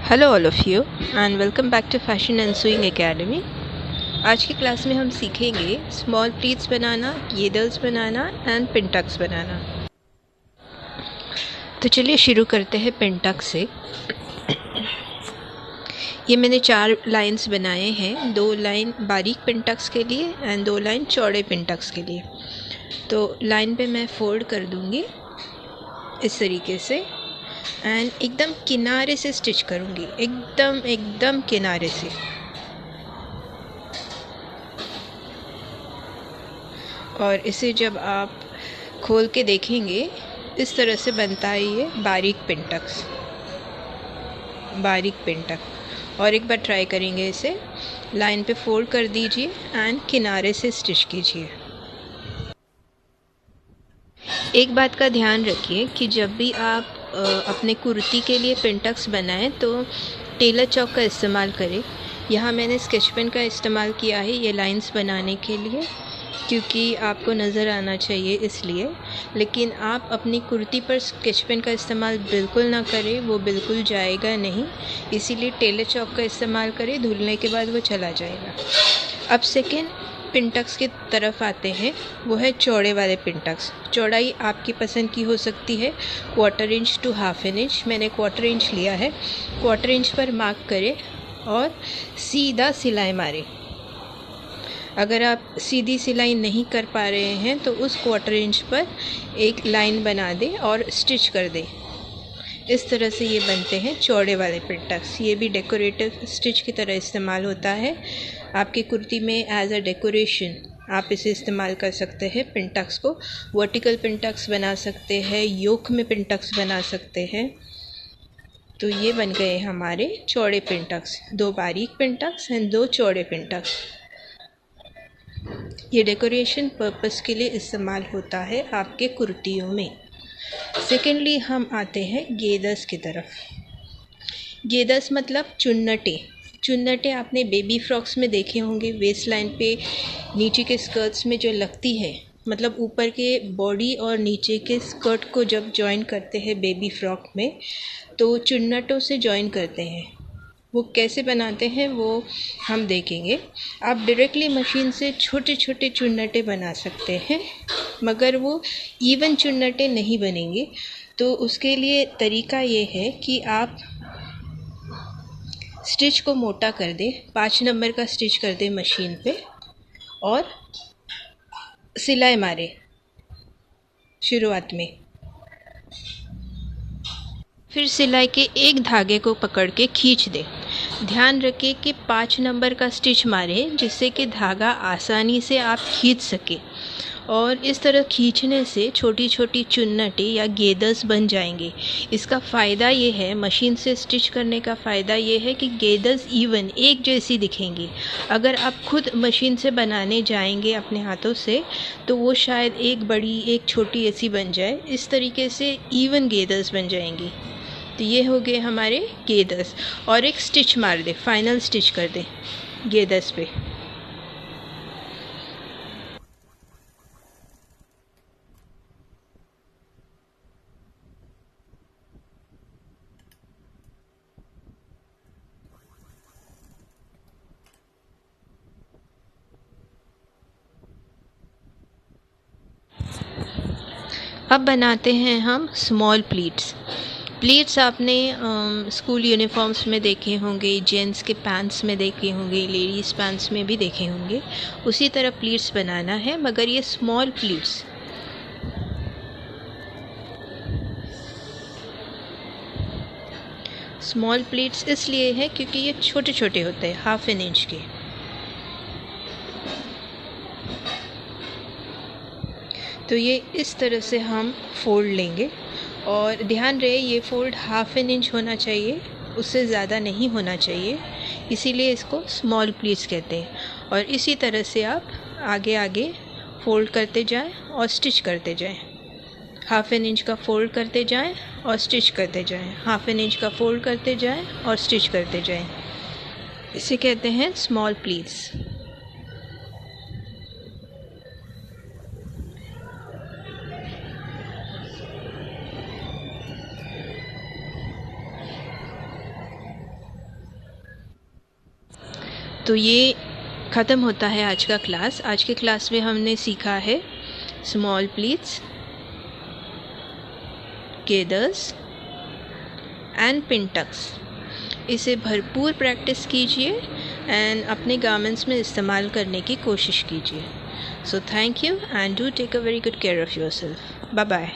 Hello all of you and welcome back to fashion and sewing academy. आज की class में हम सीखेंगे स्मॉल प्लीट्स बनाना, गेदर्स बनाना एंड पिनटक्स बनाना। तो चलिए शुरू करते हैं पिनटक्स से। ये मैंने 4 लाइंस बनाए हैं, 2 लाइन बारीक पिनटक्स के लिए एंड 2 लाइन चौड़े पिनटक्स के लिए। तो लाइन पे मैं फोल्ड कर दूँगी इस तरीके से एंड एकदम किनारे से स्टिच करूँगी, एकदम किनारे से। और इसे जब आप खोल के देखेंगे इस तरह से बनता है ये बारीक पिनटक। और एक बार ट्राई करेंगे इसे। लाइन पे फोल्ड कर दीजिए एंड किनारे से स्टिच कीजिए। एक बात का ध्यान रखिए कि जब भी आप अपने कुर्ती के लिए पिनटक्स बनाएं तो टेलर चौक का इस्तेमाल करें। यहाँ मैंने स्केच पेन का इस्तेमाल किया है ये लाइंस बनाने के लिए, क्योंकि आपको नज़र आना चाहिए इसलिए। लेकिन आप अपनी कुर्ती पर स्केच पेन का इस्तेमाल बिल्कुल ना करें, वो बिल्कुल जाएगा नहीं। इसीलिए टेलर चौक का इस्तेमाल करें, धुलने के बाद वो चला जाएगा। अब सेकेंड पिनटक्स की तरफ आते हैं, वो है चौड़े वाले पिनटक्स। चौड़ाई आपकी पसंद की हो सकती है, 1/4 इंच टू 1/2 इंच। मैंने 1/4 इंच लिया है। 1/4 इंच पर मार्क करें और सीधा सिलाई मारें। अगर आप सीधी सिलाई नहीं कर पा रहे हैं तो उस 1/4 इंच पर एक लाइन बना दें और स्टिच कर दें। इस तरह से ये बनते हैं चौड़े वाले पिनटक्स। ये भी डेकोरेटिव स्टिच की तरह इस्तेमाल होता है। आपकी कुर्ती में एज अ डेकोरेशन आप इसे इस्तेमाल कर सकते हैं। पिनटक्स को वर्टिकल पिनटक्स बना सकते हैं, योक में पिनटक्स बना सकते हैं। तो ये बन गए हमारे चौड़े पिनटक्स, 2 बारीक पिनटक्स एंड 2 चौड़े पिनटक्स। ये डेकोरेशन पर्पस के लिए इस्तेमाल होता है आपके कुर्तियों में। सेकेंडली हम आते हैं गेदर्स की तरफ। गेदर्स मतलब चुन्नटे आपने बेबी फ्रॉक्स में देखे होंगे। वेस्ट लाइन पे नीचे के स्कर्ट्स में जो लगती है, मतलब ऊपर के बॉडी और नीचे के स्कर्ट को जब जॉइन करते हैं बेबी फ्रॉक में, तो चुन्नटों से जॉइन करते हैं। वो कैसे बनाते हैं वो हम देखेंगे। आप डायरेक्टली मशीन से छोटे छोटे चुन्नटे बना सकते हैं, मगर वो इवन चुन्नटे नहीं बनेंगे। तो उसके लिए तरीका ये है कि आप स्टिच को मोटा कर दें, 5 नंबर का स्टिच कर दें मशीन पे और सिलाई मारे शुरुआत में। फिर सिलाई के एक धागे को पकड़ के खींच दें। ध्यान रखें कि 5 नंबर का स्टिच मारें, जिससे कि धागा आसानी से आप खींच सके। और इस तरह खींचने से छोटी छोटी चुन्नटें या गेदर्स बन जाएंगे। इसका फ़ायदा ये है, मशीन से स्टिच करने का फ़ायदा ये है कि गेदर्स इवन एक जैसी दिखेंगी। अगर आप खुद मशीन से बनाने जाएंगे अपने हाथों से तो वो शायद एक बड़ी एक छोटी ऐसी बन जाए। इस तरीके से इवन गेदर्स बन जाएंगी। तो ये हो गए हमारे गेदर्स। और एक स्टिच मार दे, फाइनल स्टिच कर दे गेदर्स पे। अब बनाते हैं हम स्मॉल प्लीट्स आपने स्कूल यूनिफॉर्म्स में देखे होंगे, जेंट्स के पैंट्स में देखे होंगे, लेडीज़ पैंट्स में भी देखे होंगे। उसी तरह प्लीट्स बनाना है, मगर ये स्मॉल प्लीट्स। स्मॉल प्लीट्स इसलिए है क्योंकि ये छोटे छोटे होते हैं, 1/2 इंच के। तो ये इस तरह से हम फोल्ड लेंगे। और ध्यान रहे ये फोल्ड 1/2 इंच होना चाहिए, उससे ज़्यादा नहीं होना चाहिए। इसीलिए इसको स्मॉल प्लीट्स कहते हैं। और इसी तरह से आप आगे आगे फोल्ड करते जाएं और स्टिच करते जाएं। 1/2 इंच का फोल्ड करते जाएं और स्टिच करते जाएं, 1/2 इंच का फोल्ड करते जाएं और स्टिच करते जाएं। इसे कहते हैं स्मॉल प्लीट्स। तो ये ख़त्म होता है आज का क्लास। आज के क्लास में हमने सीखा है small pleats, gathers and pin tucks. इसे भरपूर प्रैक्टिस कीजिए एंड अपने गारमेंट्स में इस्तेमाल करने की कोशिश कीजिए। So thank you and do take a very good care of yourself. Bye bye.